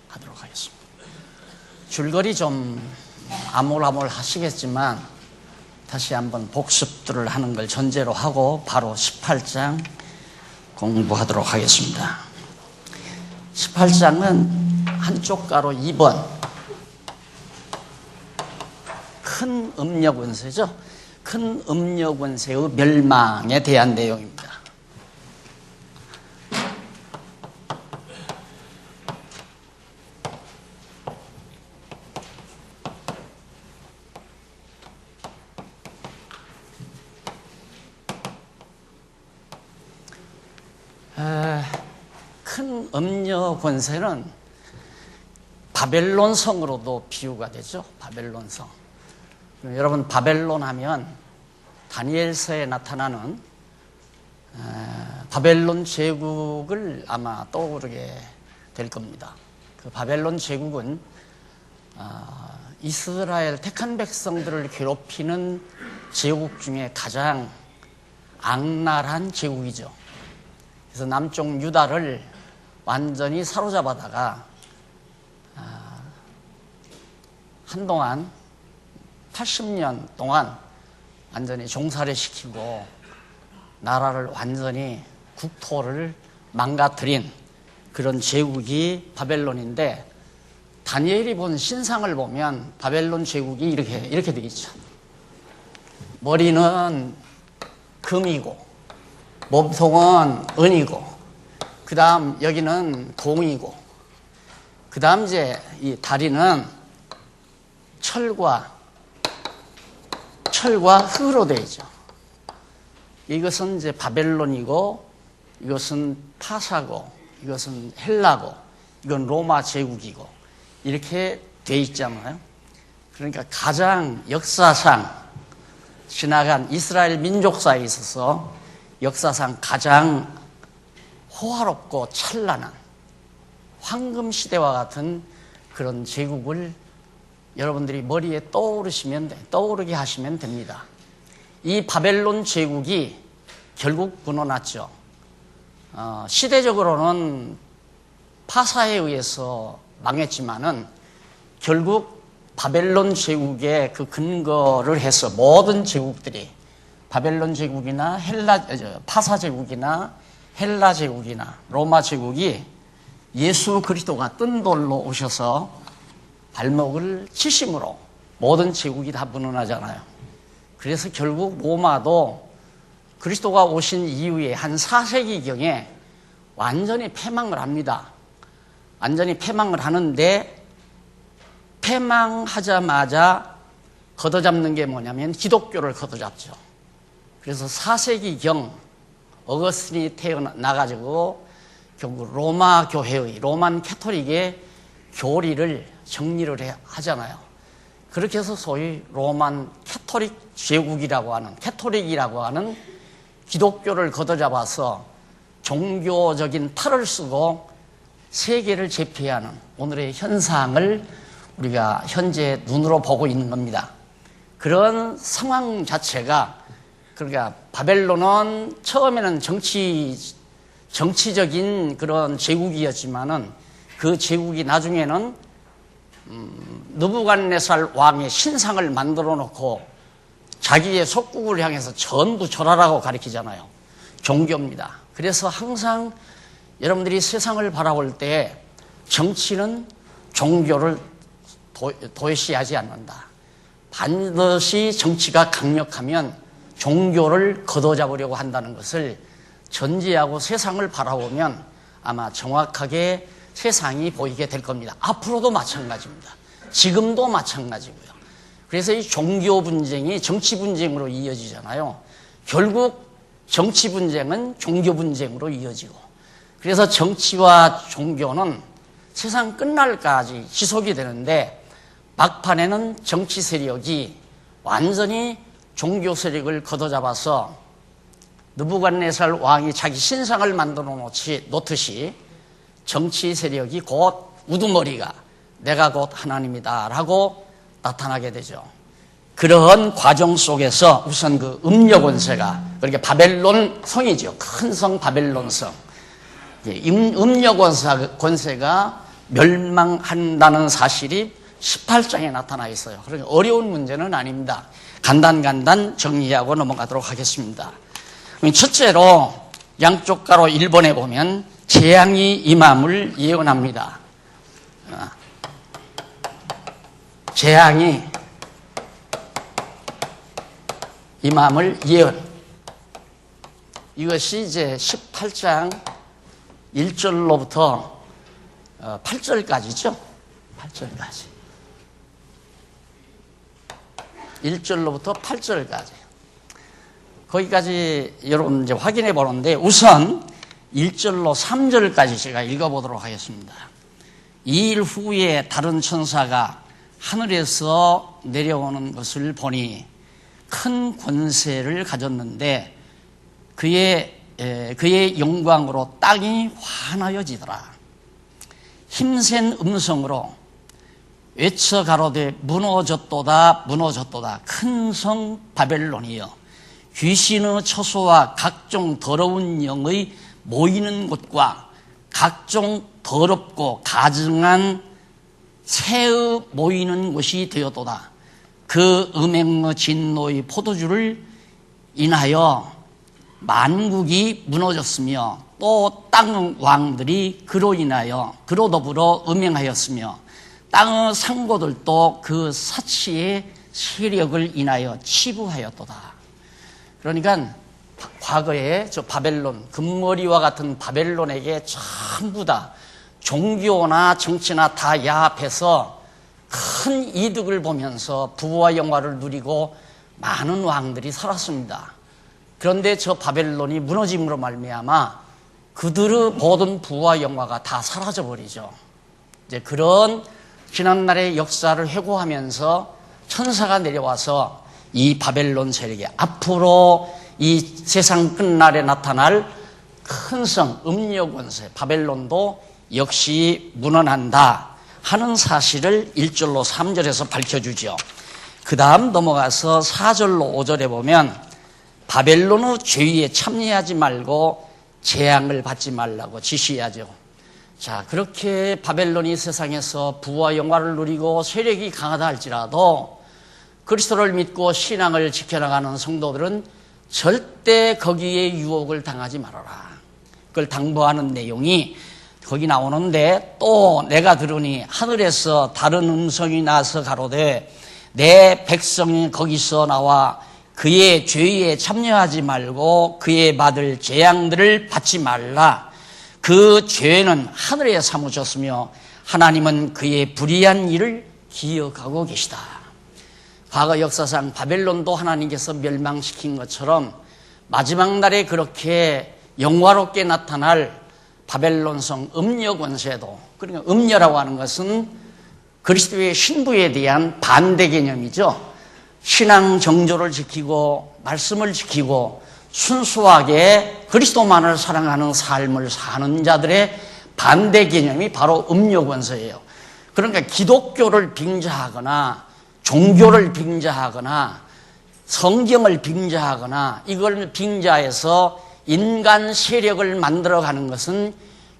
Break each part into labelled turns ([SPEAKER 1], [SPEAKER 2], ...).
[SPEAKER 1] 하도록 하겠습니다. 줄거리 좀 아몰아몰 하시겠지만 다시 한번 복습들을 하는 걸 전제로 하고 바로 18장 공부하도록 하겠습니다. 18장은 한쪽 가로 2번 큰 음녀권세죠. 큰 음녀권세의 멸망에 대한 내용입니다. 큰 음녀 권세는 바벨론 성으로도 비유가 되죠. 바벨론 성. 여러분 바벨론 하면 다니엘서에 나타나는 바벨론 제국을 아마 떠오르게 될 겁니다. 그 바벨론 제국은 이스라엘 택한 백성들을 괴롭히는 제국 중에 가장 악랄한 제국이죠. 그래서 남쪽 유다를 완전히 사로잡아다가 한동안 80년 동안 완전히 종살이 시키고 나라를 완전히 국토를 망가뜨린 그런 제국이 바벨론인데, 다니엘이 본 신상을 보면 바벨론 제국이 이렇게 되어 있죠. 머리는 금이고 몸통은 은이고, 그 다음 여기는 동이고, 그 다음 이제 이 다리는 철과 흙으로 되어 있죠. 이것은 이제 바벨론이고, 이것은 파사고, 이것은 헬라고, 이건 로마 제국이고, 이렇게 되어 있잖아요. 그러니까 가장 역사상 지나간 이스라엘 민족사에 있어서 역사상 가장 호화롭고 찬란한 황금시대와 같은 그런 제국을 여러분들이 머리에 떠오르게 하시면 됩니다. 이 바벨론 제국이 결국 무너났죠. 시대적으로는 파사에 의해서 망했지만은 결국 바벨론 제국의 그 근거를 해서 모든 제국들이 바벨론 제국이나 파사 제국이나 헬라 제국이나 로마 제국이 예수 그리스도가 뜬 돌로 오셔서 발목을 치심으로 모든 제국이 다 무너나잖아요. 그래서 결국 로마도 그리스도가 오신 이후에 한 4세기경에 완전히 패망을 합니다. 완전히 패망을 하는데, 패망하자마자 걷어잡는 게 뭐냐면 기독교를 걷어잡죠. 그래서 4세기경 어거스틴이 태어나가지고 결국 로마 교회의, 로만 캐토릭의 교리를 정리를 하잖아요. 그렇게 해서 소위 로만 캐토릭 제국이라고 하는, 캐토릭이라고 하는 기독교를 걷어잡아서 종교적인 탈을 쓰고 세계를 제패하는 오늘의 현상을 우리가 현재 눈으로 보고 있는 겁니다. 그런 상황 자체가, 그러니까 바벨론은 처음에는 정치적인 그런 제국이었지만은 그 제국이 나중에는 느부갓네살 왕의 신상을 만들어 놓고 자기의 속국을 향해서 전부 절하라고 가르치잖아요. 종교입니다. 그래서 항상 여러분들이 세상을 바라볼 때 정치는 종교를 도외시하지 않는다. 반드시 정치가 강력하면 종교를 걷어잡으려고 한다는 것을 전제하고 세상을 바라보면 아마 정확하게 세상이 보이게 될 겁니다. 앞으로도 마찬가지입니다. 지금도 마찬가지고요. 그래서 이 종교 분쟁이 정치 분쟁으로 이어지잖아요. 결국 정치 분쟁은 종교 분쟁으로 이어지고, 그래서 정치와 종교는 세상 끝날까지 지속이 되는데, 막판에는 정치 세력이 완전히 종교 세력을 걷어잡아서 느부갓네살 왕이 자기 신상을 만들어 놓듯이 정치 세력이 곧 우두머리가 내가 곧 하나님이다 라고 나타나게 되죠. 그러한 과정 속에서 우선 그 음녀 권세가, 그러니까 바벨론 성이죠. 큰 성 바벨론 성. 음녀 권세가 멸망한다는 사실이 18장에 나타나 있어요. 그러니까 어려운 문제는 아닙니다. 간단 정리하고 넘어가도록 하겠습니다. 첫째로 양쪽 가로 1번에 보면 재앙이 임함을 예언합니다. 재앙이 임함을 예언. 이것이 이제 18장 1절로부터 8절까지죠. 8절까지. 1절로부터 8절까지. 거기까지 여러분 이제 확인해 보는데 우선 1절로 3절까지 제가 읽어보도록 하겠습니다. 이 일 후에 다른 천사가 하늘에서 내려오는 것을 보니 큰 권세를 가졌는데 그의 영광으로 땅이 환하여지더라. 힘센 음성으로 외쳐 가로되 무너졌도다 무너졌도다 큰 성 바벨론이여 귀신의 처소와 각종 더러운 영의 모이는 곳과 각종 더럽고 가증한 새의 모이는 곳이 되었도다. 그 음행의 진노의 포도주를 인하여 만국이 무너졌으며 또 땅의 왕들이 그로 더불어 음행하였으며 땅의 상고들도 그 사치의 세력을 인하여 치부하였도다. 그러니까 과거에 저 바벨론, 금머리와 같은 바벨론에게 전부 다 종교나 정치나 다 야합해서 큰 이득을 보면서 부와 영화를 누리고 많은 왕들이 살았습니다. 그런데 저 바벨론이 무너짐으로 말미암아 그들의 모든 부와 영화가 다 사라져버리죠. 이제 그런 지난날의 역사를 회고하면서 천사가 내려와서 이 바벨론 세력이 앞으로 이 세상 끝날에 나타날 큰 성, 음녀 권세, 바벨론도 역시 무너난다 하는 사실을 1절로 3절에서 밝혀주죠. 그 다음 넘어가서 4절로 5절에 보면 바벨론의 죄위에 참여하지 말고 재앙을 받지 말라고 지시하죠. 자, 그렇게 바벨론이 세상에서 부와 영화를 누리고 세력이 강하다 할지라도 그리스도를 믿고 신앙을 지켜나가는 성도들은 절대 거기에 유혹을 당하지 말아라. 그걸 당부하는 내용이 거기 나오는데 또 내가 들으니 하늘에서 다른 음성이 나서 가로되 내 백성이 거기서 나와 그의 죄에 참여하지 말고 그의 받을 재앙들을 받지 말라. 그 죄는 하늘에 사무쳤으며 하나님은 그의 불의한 일을 기억하고 계시다. 과거 역사상 바벨론도 하나님께서 멸망시킨 것처럼 마지막 날에 그렇게 영화롭게 나타날 바벨론성 음녀 권세도, 그러니까 음녀라고 하는 것은 그리스도의 신부에 대한 반대 개념이죠. 신앙 정조를 지키고 말씀을 지키고 순수하게 그리스도만을 사랑하는 삶을 사는 자들의 반대 개념이 바로 음녀 권세예요. 그러니까 기독교를 빙자하거나 종교를 빙자하거나 성경을 빙자하거나 이걸 빙자해서 인간 세력을 만들어가는 것은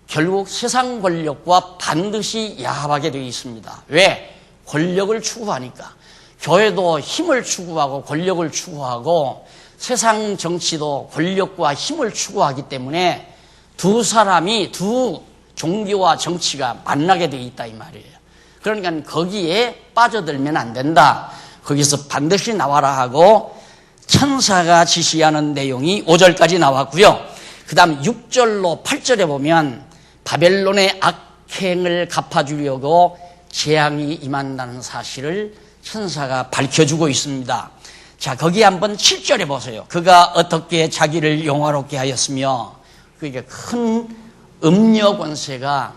[SPEAKER 1] 결국 세상 권력과 반드시 야합하게 되어 있습니다. 왜? 권력을 추구하니까. 교회도 힘을 추구하고 권력을 추구하고 세상 정치도 권력과 힘을 추구하기 때문에 두 사람이 두 종교와 정치가 만나게 되어 있다 이 말이에요. 그러니까 거기에 빠져들면 안 된다. 거기서 반드시 나와라 하고 천사가 지시하는 내용이 5절까지 나왔고요. 그 다음 6절로 8절에 보면 바벨론의 악행을 갚아주려고 재앙이 임한다는 사실을 천사가 밝혀주고 있습니다. 자, 거기 한번 7절에 보세요. 그가 어떻게 자기를 영화롭게 하였으며, 그러니까 큰 음녀 권세가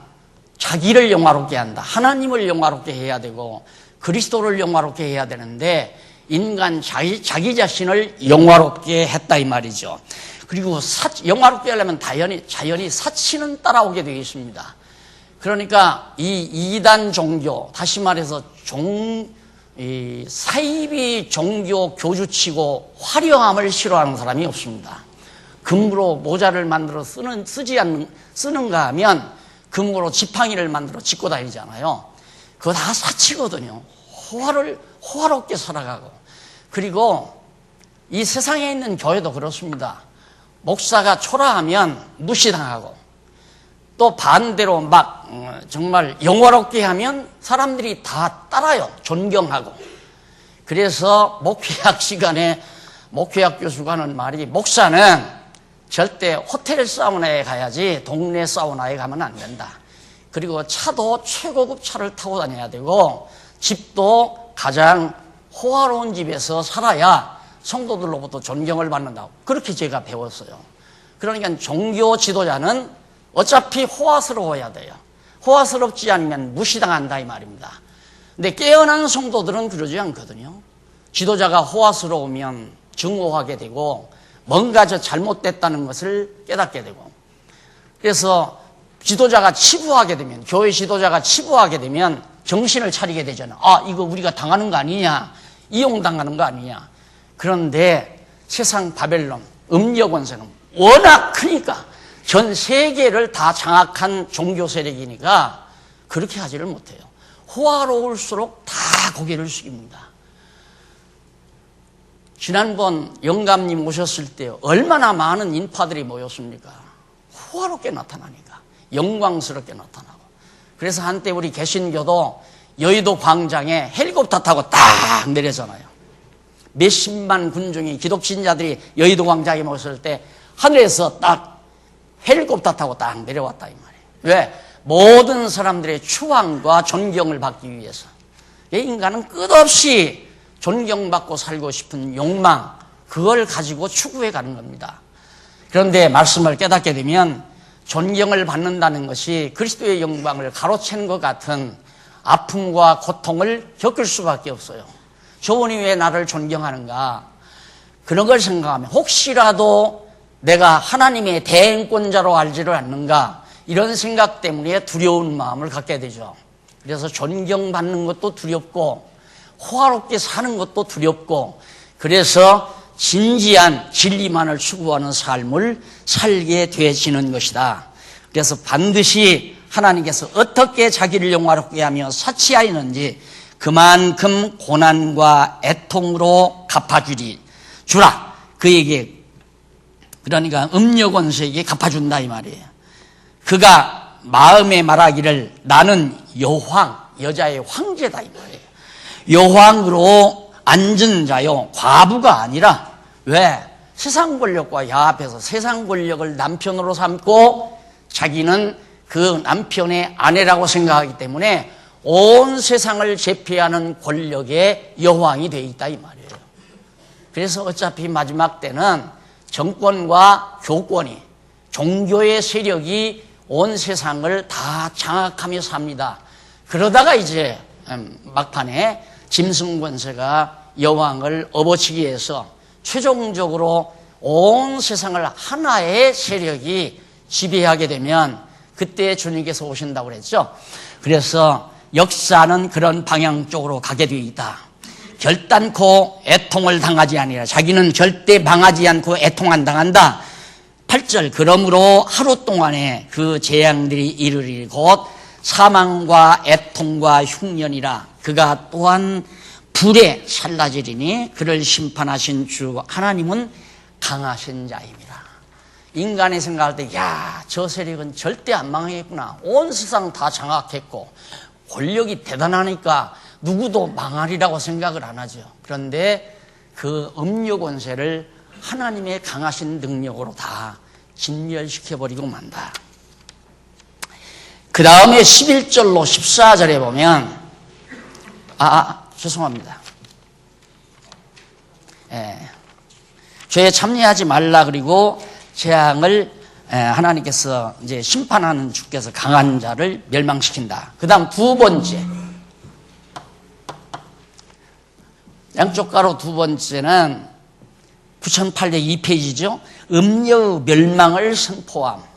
[SPEAKER 1] 자기를 영화롭게 한다. 하나님을 영화롭게 해야 되고 그리스도를 영화롭게 해야 되는데 인간 자기 자신을 영화롭게 했다 이 말이죠. 그리고 영화롭게 하려면 자연히 사치는 따라오게 되어 있습니다. 그러니까 이 이단 종교, 다시 말해서 사이비 종교 교주치고 화려함을 싫어하는 사람이 없습니다. 금으로 모자를 만들어 쓰는가 하면 금으로 지팡이를 만들어 짚고 다니잖아요. 그거 다 사치거든요. 호화롭게 살아가고. 그리고 이 세상에 있는 교회도 그렇습니다. 목사가 초라하면 무시당하고, 또 반대로 막 정말 영화롭게 하면 사람들이 다 따라요. 존경하고. 그래서 목회학 시간에 목회학 교수가 하는 말이, 목사는 절대 호텔 사우나에 가야지 동네 사우나에 가면 안 된다. 그리고 차도 최고급 차를 타고 다녀야 되고, 집도 가장 호화로운 집에서 살아야 성도들로부터 존경을 받는다고. 그렇게 제가 배웠어요. 그러니까 종교 지도자는 어차피 호화스러워야 돼요. 호화스럽지 않으면 무시당한다 이 말입니다. 근데 깨어난 성도들은 그러지 않거든요. 지도자가 호화스러우면 증오하게 되고, 뭔가 잘못됐다는 것을 깨닫게 되고, 그래서 지도자가 치부하게 되면, 교회 지도자가 치부하게 되면 정신을 차리게 되잖아. 아, 이거 우리가 당하는 거 아니냐, 이용당하는 거 아니냐. 그런데 세상 바벨론, 음력 권세는 워낙 크니까, 전 세계를 다 장악한 종교 세력이니까 그렇게 하지를 못해요. 호화로울수록 다 고개를 숙입니다. 지난번 영감님 오셨을 때 얼마나 많은 인파들이 모였습니까? 호화롭게 나타나니까, 영광스럽게 나타나고. 그래서 한때 우리 개신교도 여의도 광장에 헬리콥터 타고 딱 내려잖아요. 몇십만 군중이, 기독신자들이 여의도 광장에 모였을 때 하늘에서 딱 헬리콥터 타고 딱 내려왔다 이 말이에요. 왜? 모든 사람들의 추앙과 존경을 받기 위해서. 인간은 끝없이 존경받고 살고 싶은 욕망, 그걸 가지고 추구해 가는 겁니다. 그런데 말씀을 깨닫게 되면 존경을 받는다는 것이 그리스도의 영광을 가로채는 것 같은 아픔과 고통을 겪을 수밖에 없어요. 저분이 왜 나를 존경하는가? 그런 걸 생각하면 혹시라도 내가 하나님의 대행권자로 알지를 않는가? 이런 생각 때문에 두려운 마음을 갖게 되죠. 그래서 존경받는 것도 두렵고, 호화롭게 사는 것도 두렵고, 그래서 진지한 진리만을 추구하는 삶을 살게 되시는 것이다. 그래서 반드시 하나님께서 어떻게 자기를 영화롭게 하며 사치하였는지 그만큼 고난과 애통으로 주라. 그에게, 그러니까 음녀권세에게 갚아준다 이 말이에요. 그가 마음에 말하기를 나는 여황, 여자의 황제다 이 말이에요. 여황으로 앉은 자요, 과부가 아니라. 왜? 세상 권력과 야합해서 세상 권력을 남편으로 삼고 자기는 그 남편의 아내라고 생각하기 때문에 온 세상을 제패하는 권력의 여왕이 되어 있다 이 말이에요. 그래서 어차피 마지막 때는 정권과 교권이, 종교의 세력이 온 세상을 다 장악하며 삽니다. 그러다가 이제 막판에 짐승 권세가 여왕을 업어치기 위해서 최종적으로 온 세상을 하나의 세력이 지배하게 되면 그때 주님께서 오신다고 그랬죠. 그래서 역사는 그런 방향 쪽으로 가게 되어 있다. 결단코 애통을 당하지 아니라, 자기는 절대 망하지 않고 애통 안 당한다. 8절 그러므로 하루 동안에 그 재앙들이 이르리니 곧 사망과 애통과 흉년이라. 그가 또한 불에 살라지리니 그를 심판하신 주 하나님은 강하신 자입니다. 인간이 생각할 때, 야, 저 세력은 절대 안 망하겠구나. 온 세상 다 장악했고 권력이 대단하니까 누구도 망하리라고 생각을 안 하죠. 그런데 그 음료 권세를 하나님의 강하신 능력으로 다 진멸시켜버리고 만다. 그 다음에 11절로 14절에 보면, 죄송합니다. 죄에 참여하지 말라. 그리고 재앙을 하나님께서 이제 심판하는 주께서 강한 자를 멸망시킨다. 그 다음 두 번째, 양쪽 가로 두 번째는 9082페이지죠. 음녀의 멸망을 선포함.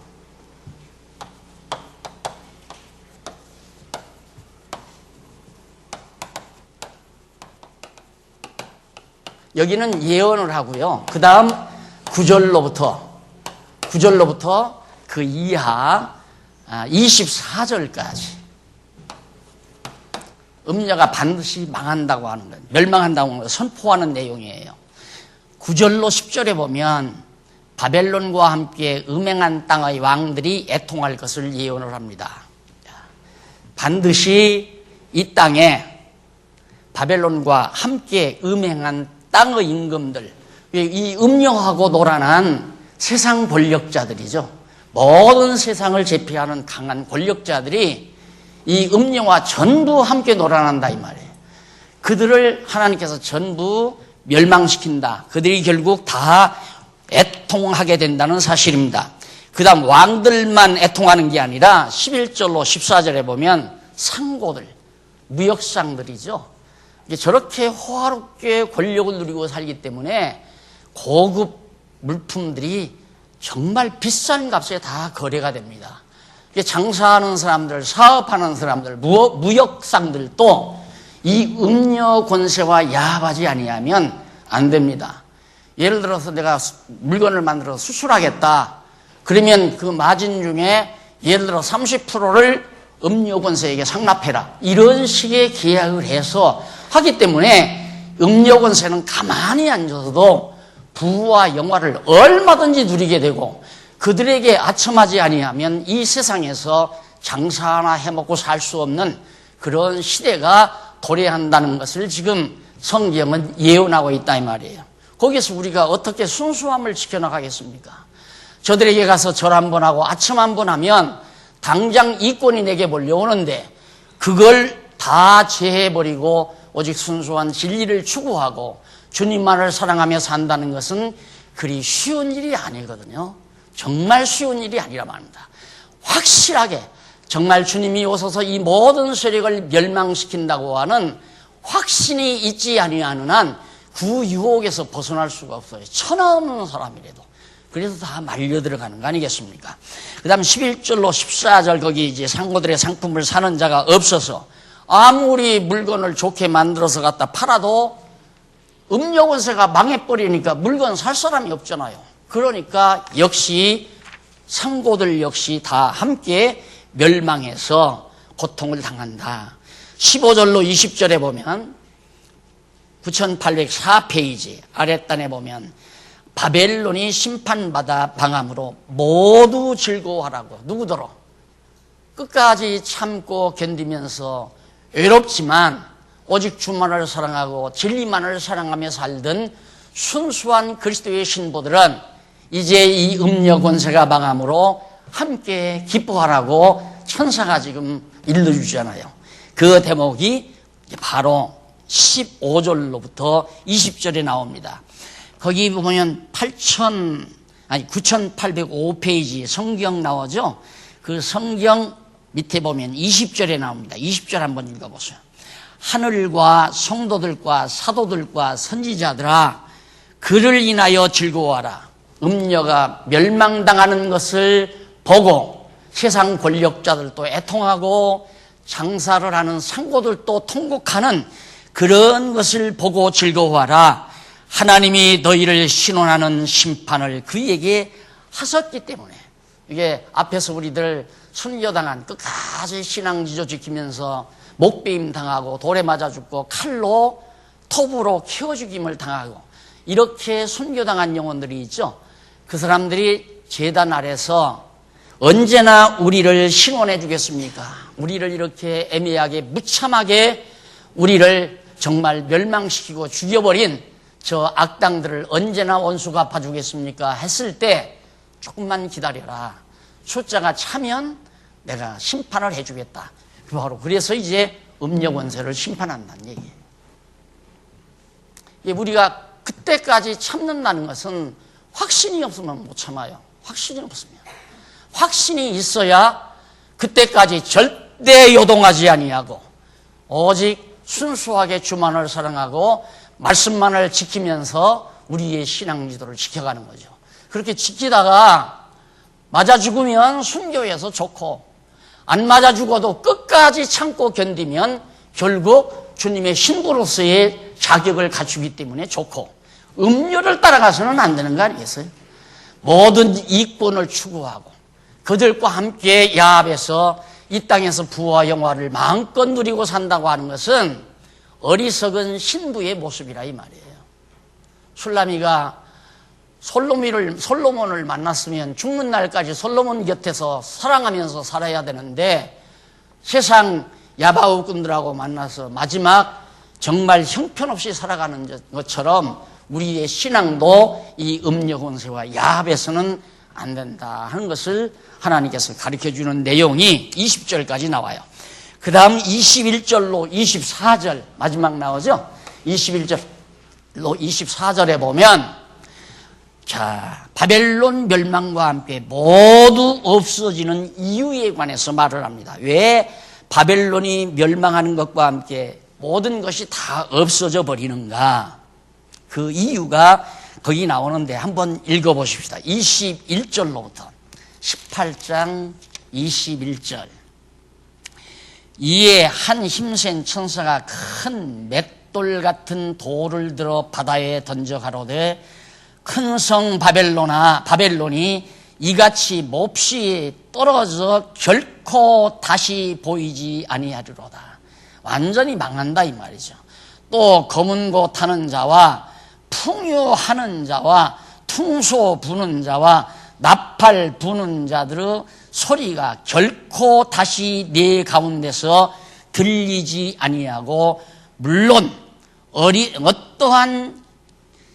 [SPEAKER 1] 여기는 예언을 하고요. 그 다음 9절로부터 그 이하 24절까지 음녀가 반드시 망한다고 하는 것, 멸망한다고 하는 것 선포하는 내용이에요. 9절로 10절에 보면 바벨론과 함께 음행한 땅의 왕들이 애통할 것을 예언을 합니다. 반드시 이 땅에 바벨론과 함께 음행한 땅의 임금들, 이 음녀하고 노란한 세상 권력자들이죠. 모든 세상을 제패하는 강한 권력자들이 이 음녀와 전부 함께 노란한다 이 말이에요. 그들을 하나님께서 전부 멸망시킨다. 그들이 결국 다 애통하게 된다는 사실입니다. 그 다음 왕들만 애통하는 게 아니라 11절로 14절에 보면 상고들, 무역상들이죠. 저렇게 호화롭게 권력을 누리고 살기 때문에 고급 물품들이 정말 비싼 값에 다 거래가 됩니다. 장사하는 사람들, 사업하는 사람들, 무역상들도 이 음녀 권세와 야합하지 아니하면 안 됩니다. 예를 들어서 내가 물건을 만들어서 수출하겠다. 그러면 그 마진 중에 예를 들어 30%를 음녀 권세에게 상납해라. 이런 식의 계약을 해서 하기 때문에 음녀 권세는 가만히 앉아서도 부와 영화를 얼마든지 누리게 되고 그들에게 아첨하지 아니하면 이 세상에서 장사 하나 해먹고 살 수 없는 그런 시대가 도래한다는 것을 지금 성경은 예언하고 있다 이 말이에요. 거기서 우리가 어떻게 순수함을 지켜나가겠습니까? 저들에게 가서 절 한번 하고 아첨 한번 하면 당장 이권이 내게 몰려오는데 그걸 다 제해버리고 오직 순수한 진리를 추구하고 주님만을 사랑하며 산다는 것은 그리 쉬운 일이 아니거든요. 정말 쉬운 일이 아니라 말입니다. 확실하게 정말 주님이 오셔서 이 모든 세력을 멸망시킨다고 하는 확신이 있지 아니하는 한 그 유혹에서 벗어날 수가 없어요. 천하 없는 사람이라도. 그래서 다 말려 들어가는 거 아니겠습니까? 그 다음 11절로 14절 거기 이제 상고들의 상품을 사는 자가 없어서 아무리 물건을 좋게 만들어서 갖다 팔아도 음녀 권세가 망해버리니까 물건 살 사람이 없잖아요. 그러니까 역시 상고들 역시 다 함께 멸망해서 고통을 당한다. 15절로 20절에 보면 9804페이지 아랫단에 보면 바벨론이 심판받아 방함으로 모두 즐거워하라고. 누구더러 끝까지 참고 견디면서 외롭지만 오직 주만을 사랑하고 진리만을 사랑하며 살던 순수한 그리스도의 신부들은 이제 이 음녀 권세가 망함으로 함께 기뻐하라고 천사가 지금 일러주잖아요. 그 대목이 바로 15절로부터 20절에 나옵니다. 거기 보면 9805페이지 성경 나오죠? 그 성경 밑에 보면 20절에 나옵니다. 20절 한번 읽어보세요. 하늘과 성도들과 사도들과 선지자들아 그를 인하여 즐거워하라. 음녀가 멸망당하는 것을 보고 세상 권력자들도 애통하고 장사를 하는 상고들도 통곡하는 그런 것을 보고 즐거워하라. 하나님이 너희를 신원하는 심판을 그에게 하셨기 때문에. 이게 앞에서 우리들 순교당한 끝까지 신앙지조 지키면서 목베임 당하고 돌에 맞아 죽고 칼로 톱으로 키워 죽임을 당하고 이렇게 순교당한 영혼들이 있죠. 그 사람들이 제단 아래서 언제나 우리를 신원해 주겠습니까? 우리를 이렇게 애매하게 무참하게 우리를 정말 멸망시키고 죽여버린 저 악당들을 언제나 원수가 봐주겠습니까? 했을 때 조금만 기다려라. 숫자가 차면 내가 심판을 해주겠다. 바로 그래서 이제 음녀 권세를 심판한다는 얘기예요. 우리가 그때까지 참는다는 것은 확신이 없으면 못 참아요. 확신이 없으면. 확신이 있어야 그때까지 절대 요동하지 아니하고 오직 순수하게 주만을 사랑하고 말씀만을 지키면서 우리의 신앙지도를 지켜가는 거죠. 그렇게 지키다가 맞아 죽으면 순교해서 좋고 안 맞아 죽어도 끝까지 참고 견디면 결국 주님의 신부로서의 자격을 갖추기 때문에 좋고 음료를 따라가서는 안 되는 거 아니겠어요? 모든 이권을 추구하고 그들과 함께 야합해서 이 땅에서 부와 영화를 마음껏 누리고 산다고 하는 것은 어리석은 신부의 모습이라 이 말이에요. 술라미가 솔로몬을 만났으면 죽는 날까지 솔로몬 곁에서 사랑하면서 살아야 되는데 세상 야바우꾼들하고 만나서 마지막 정말 형편없이 살아가는 것처럼 우리의 신앙도 이 음녀 권세와 야합에서는 안 된다 하는 것을 하나님께서 가르쳐주는 내용이 20절까지 나와요. 그 다음 21절로 24절 마지막 나오죠. 21절로 24절에 보면 자, 바벨론 멸망과 함께 모두 없어지는 이유에 관해서 말을 합니다. 왜 바벨론이 멸망하는 것과 함께 모든 것이 다 없어져 버리는가? 그 이유가 거기 나오는데 한번 읽어보십시다. 21절로부터 18장 21절. 이에 한 힘센 천사가 큰 맷돌 같은 돌을 들어 바다에 던져 가로되 큰 성 바벨론이 이같이 몹시 떨어져 결코 다시 보이지 아니하리로다. 완전히 망한다 이 말이죠. 또 검은 고 타는 자와 풍요하는 자와 퉁소 부는 자와 나팔 부는 자들의 소리가 결코 다시 네 가운데서 들리지 아니하고 물론 어떠한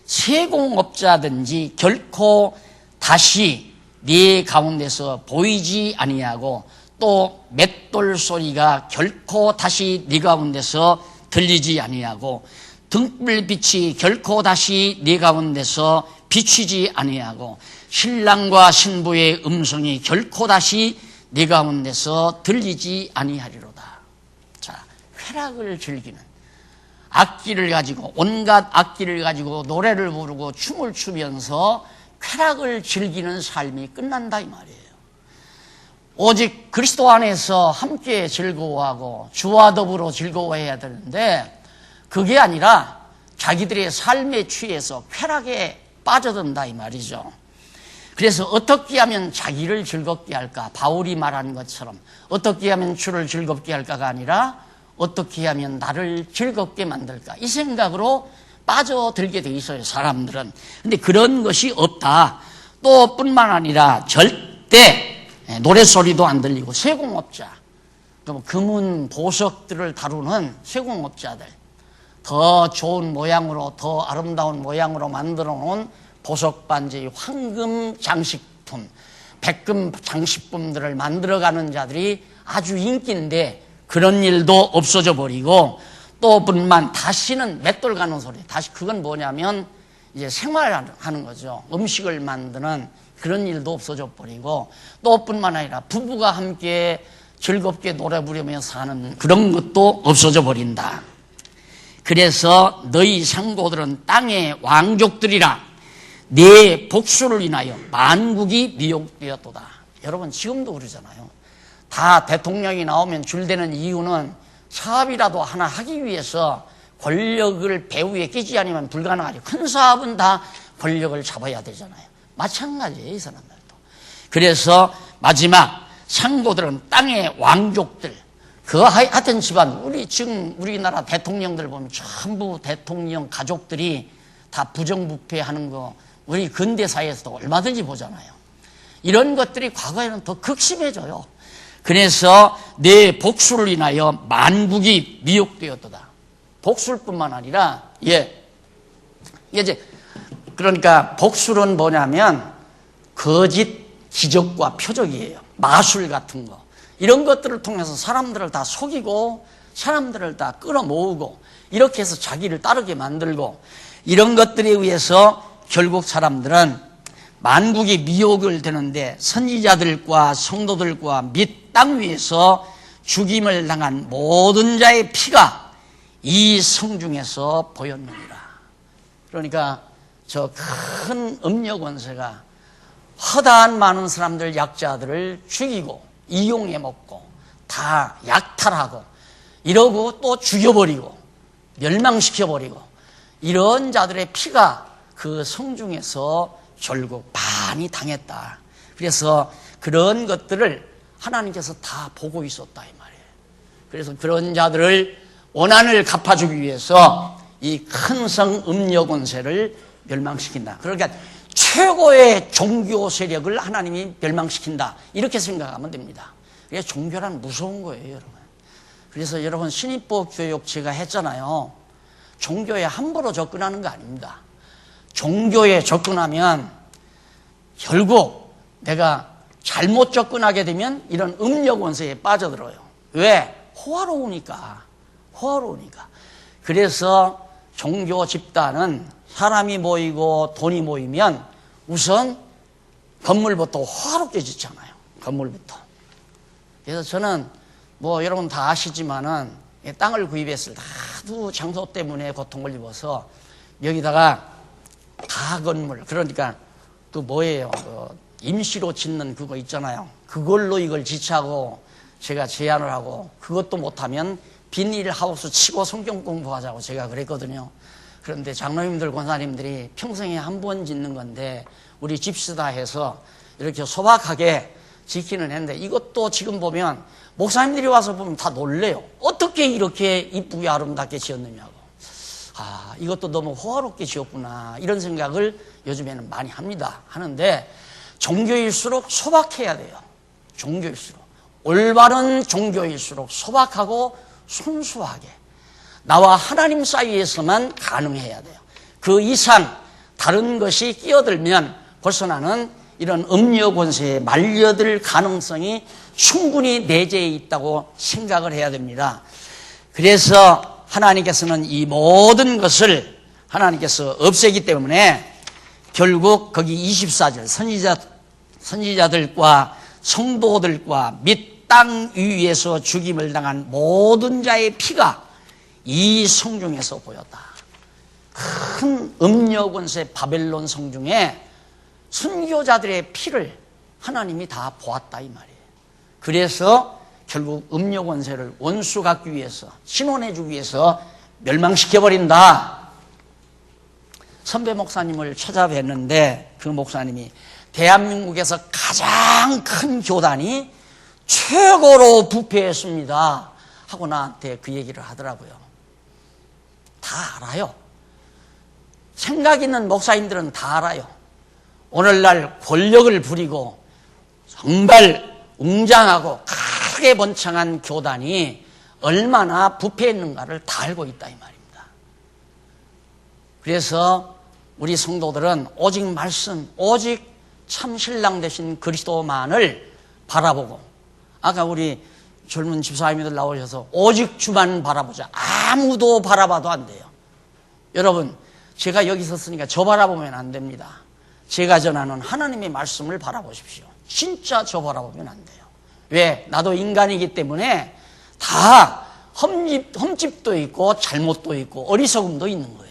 [SPEAKER 1] 세공업자든지 결코 다시 네 가운데서 보이지 아니하고 또 맷돌 소리가 결코 다시 네 가운데서 들리지 아니하고 등불빛이 결코 다시 네 가운데서 비추지 아니하고 신랑과 신부의 음성이 결코 다시 네 가운데서 들리지 아니하리로다. 자, 쾌락을 즐기는 악기를 가지고 온갖 악기를 가지고 노래를 부르고 춤을 추면서 쾌락을 즐기는 삶이 끝난다 이 말이에요. 오직 그리스도 안에서 함께 즐거워하고 주와 더불어 즐거워해야 되는데 그게 아니라 자기들의 삶에 취해서 쾌락에 빠져든다 이 말이죠. 그래서 어떻게 하면 자기를 즐겁게 할까? 바울이 말한 것처럼 어떻게 하면 주를 즐겁게 할까가 아니라 어떻게 하면 나를 즐겁게 만들까? 이 생각으로 빠져들게 돼 있어요, 사람들은. 근데 그런 것이 없다. 또 뿐만 아니라 절대 노래소리도 안 들리고 세공업자, 금은 보석들을 다루는 세공업자들, 더 좋은 모양으로 더 아름다운 모양으로 만들어 놓은 보석 반지, 황금 장식품, 백금 장식품들을 만들어가는 자들이 아주 인기인데 그런 일도 없어져 버리고 또 뿐만 다시는 맷돌 가는 소리, 다시 그건 뭐냐면 이제 생활하는 거죠. 음식을 만드는 그런 일도 없어져 버리고 또 뿐만 아니라 부부가 함께 즐겁게 노래 부르며 사는 그런 것도 없어져 버린다. 그래서 너희 상고들은 땅의 왕족들이라 네 복수를 인하여 만국이 미혹되었도다. 여러분 지금도 그러잖아요. 다 대통령이 나오면 줄대는 이유는 사업이라도 하나 하기 위해서 권력을 배후에 끼지 않으면 불가능하죠. 큰 사업은 다 권력을 잡아야 되잖아요. 마찬가지예요, 이 사람들도. 그래서 마지막 상고들은 땅의 왕족들, 그 하여튼 집안, 지금 우리나라 대통령들 보면 전부 대통령 가족들이 다 부정부패하는 거 우리 근대사회에서도 얼마든지 보잖아요. 이런 것들이 과거에는 더 극심해져요. 그래서 내 복수를 인하여 만국이 미혹되었도다. 복수뿐만 아니라 이제 그러니까 복수는 뭐냐면 거짓 기적과 표적이에요. 마술 같은 거. 이런 것들을 통해서 사람들을 다 속이고 사람들을 다 끌어모으고 이렇게 해서 자기를 따르게 만들고 이런 것들에 의해서 결국 사람들은 만국이 미혹을 되는데 선지자들과 성도들과 및 땅 위에서 죽임을 당한 모든 자의 피가 이 성중에서 보였느니라. 그러니까 저 큰 음녀 권세가 허다한 많은 사람들, 약자들을 죽이고 이용해 먹고 다 약탈하고 이러고 또 죽여버리고 멸망시켜버리고 이런 자들의 피가 그 성중에서 결국 많이 당했다. 그래서 그런 것들을 하나님께서 다 보고 있었다 이 말이에요. 그래서 그런 자들을 원한을 갚아주기 위해서 이 큰 성 음녀 권세를 멸망시킨다. 그러니까 최고의 종교 세력을 하나님이 멸망시킨다. 이렇게 생각하면 됩니다. 이게 종교란 무서운 거예요, 여러분. 그래서 여러분 신입보 교육 제가 했잖아요. 종교에 함부로 접근하는 거 아닙니다. 종교에 접근하면 결국 내가 잘못 접근하게 되면 이런 음녀 권세에 빠져들어요. 왜? 호화로우니까. 그래서 종교 집단은 사람이 모이고 돈이 모이면 우선 건물부터 호화롭게 짓잖아요. 건물부터. 그래서 저는 뭐 여러분 다 아시지만은 땅을 구입했을 때 하도 장소 때문에 고통을 입어서 여기다가 가건물, 그러니까 그 뭐예요? 임시로 짓는 그거 있잖아요. 그걸로 이걸 지차고 제가 제안을 하고 그것도 못하면 비닐하우스 치고 성경 공부하자고 제가 그랬거든요. 그런데 장로님들, 권사님들이 평생에 한 번 짓는 건데 우리 집시다 해서 이렇게 소박하게 지키는 했는데 이것도 지금 보면 목사님들이 와서 보면 다 놀래요. 어떻게 이렇게 이쁘게 아름답게 지었느냐고. 아, 이것도 너무 호화롭게 지었구나. 이런 생각을 요즘에는 많이 하는데 종교일수록 소박해야 돼요. 종교일수록. 올바른 종교일수록 소박하고 순수하게 나와 하나님 사이에서만 가능해야 돼요. 그 이상 다른 것이 끼어들면 벌써 나는 이런 음녀 권세에 말려들 가능성이 충분히 내재해 있다고 생각을 해야 됩니다. 그래서 하나님께서는 이 모든 것을 하나님께서 없애기 때문에 결국 거기 24절 선지자들과 성도들과 및 땅 위에서 죽임을 당한 모든 자의 피가 이 성중에서 보였다. 큰 음녀 권세 바벨론 성중에 순교자들의 피를 하나님이 다 보았다 이 말이에요. 그래서 결국 음녀 권세를 원수 갖기 위해서, 신원해주기 위해서 멸망시켜버린다. 선배 목사님을 찾아뵀는데 그 목사님이 대한민국에서 가장 큰 교단이 최고로 부패했습니다 하고 나한테 그 얘기를 하더라고요. 다 알아요. 생각 있는 목사님들은 다 알아요. 오늘날 권력을 부리고 정말 웅장하고 크게 번창한 교단이 얼마나 부패했는가를 다 알고 있다 이 말입니다. 그래서 우리 성도들은 오직 말씀, 오직 참 신랑 되신 그리스도만을 바라보고, 아까 우리 젊은 집사님들 나오셔서 오직 주만 바라보자. 아무도 바라봐도 안 돼요. 여러분, 제가 여기 섰으니까 저 바라보면 안 됩니다. 제가 전하는 하나님의 말씀을 바라보십시오. 진짜 저 바라보면 안 돼요. 왜? 나도 인간이기 때문에 다 흠집도 있고 잘못도 있고 어리석음도 있는 거예요.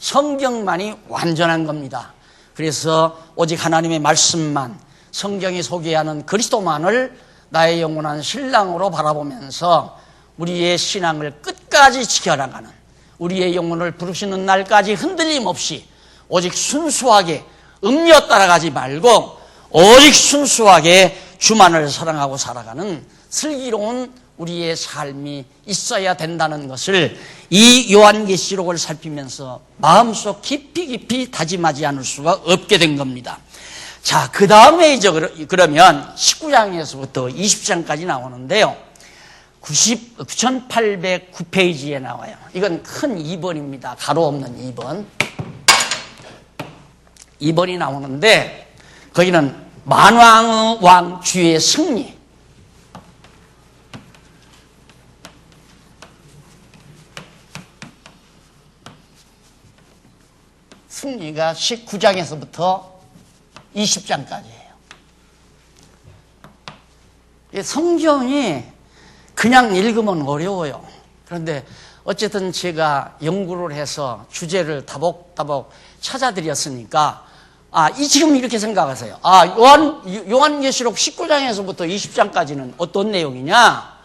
[SPEAKER 1] 성경만이 완전한 겁니다. 그래서 오직 하나님의 말씀만, 성경이 소개하는 그리스도만을 나의 영원한 신랑으로 바라보면서 우리의 신앙을 끝까지 지켜나가는, 우리의 영혼을 부르시는 날까지 흔들림 없이 오직 순수하게 음녀 따라가지 말고 오직 순수하게 주만을 사랑하고 살아가는 슬기로운 우리의 삶이 있어야 된다는 것을 이 요한계시록을 살피면서 마음속 깊이 다짐하지 않을 수가 없게 된 겁니다. 자, 그 다음에 이제 그러면 19장에서부터 20장까지 나오는데요. 9809페이지에 나와요. 이건 큰 2번입니다. 가로 없는 2번. 2번이 나오는데 거기는 만왕의 왕 주의 승리. 승리가 19장에서부터 20장까지예요. 성경이 그냥 읽으면 어려워요. 그런데 어쨌든 제가 연구를 해서 주제를 다복다복 찾아드렸으니까 지금 이렇게 생각하세요. 요한계시록 19장에서부터 20장까지는 어떤 내용이냐?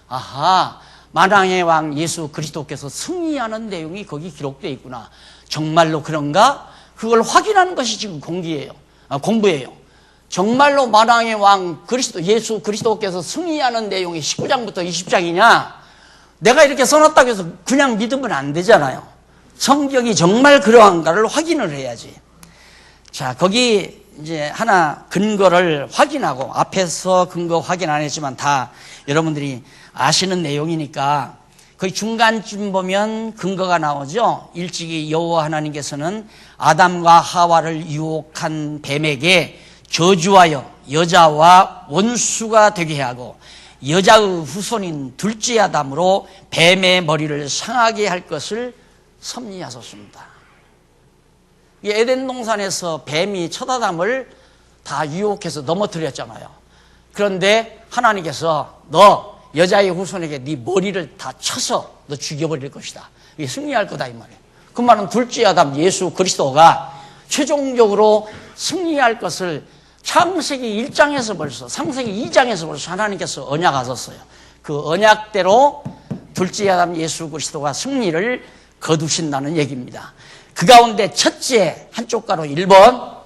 [SPEAKER 1] 아하, 만왕의 왕 예수 그리스도께서 승리하는 내용이 거기 기록되어 있구나. 정말로 그런가? 그걸 확인하는 것이 지금 공부예요. 정말로 만왕의 왕 예수 그리스도께서 승리하는 내용이 19장부터 20장이냐? 내가 이렇게 써놨다고 해서 그냥 믿으면 안 되잖아요. 성경이 정말 그러한가를 확인을 해야지. 자, 거기 이제 하나 근거를 확인하고, 앞에서 근거 확인 안 했지만 다 여러분들이 아시는 내용이니까 거의 중간쯤 보면 근거가 나오죠. 일찍이 여호와 하나님께서는 아담과 하와를 유혹한 뱀에게 저주하여 여자와 원수가 되게 하고 여자의 후손인 둘째 아담으로 뱀의 머리를 상하게 할 것을 섭리하셨습니다. 에덴 동산에서 뱀이 첫 아담을 다 유혹해서 넘어뜨렸잖아요. 그런데 하나님께서 너 여자의 후손에게 네 머리를 다 쳐서 너 죽여버릴 것이다. 이게 승리할 거다 이 말이에요. 그 말은 둘째 아담 예수 그리스도가 최종적으로 승리할 것을 창세기 1장에서 벌써, 창세기 2장에서 벌써 하나님께서 언약하셨어요. 그 언약대로 둘째 아담 예수 그리스도가 승리를 거두신다는 얘기입니다. 그 가운데 첫째, 한쪽 가로 1번,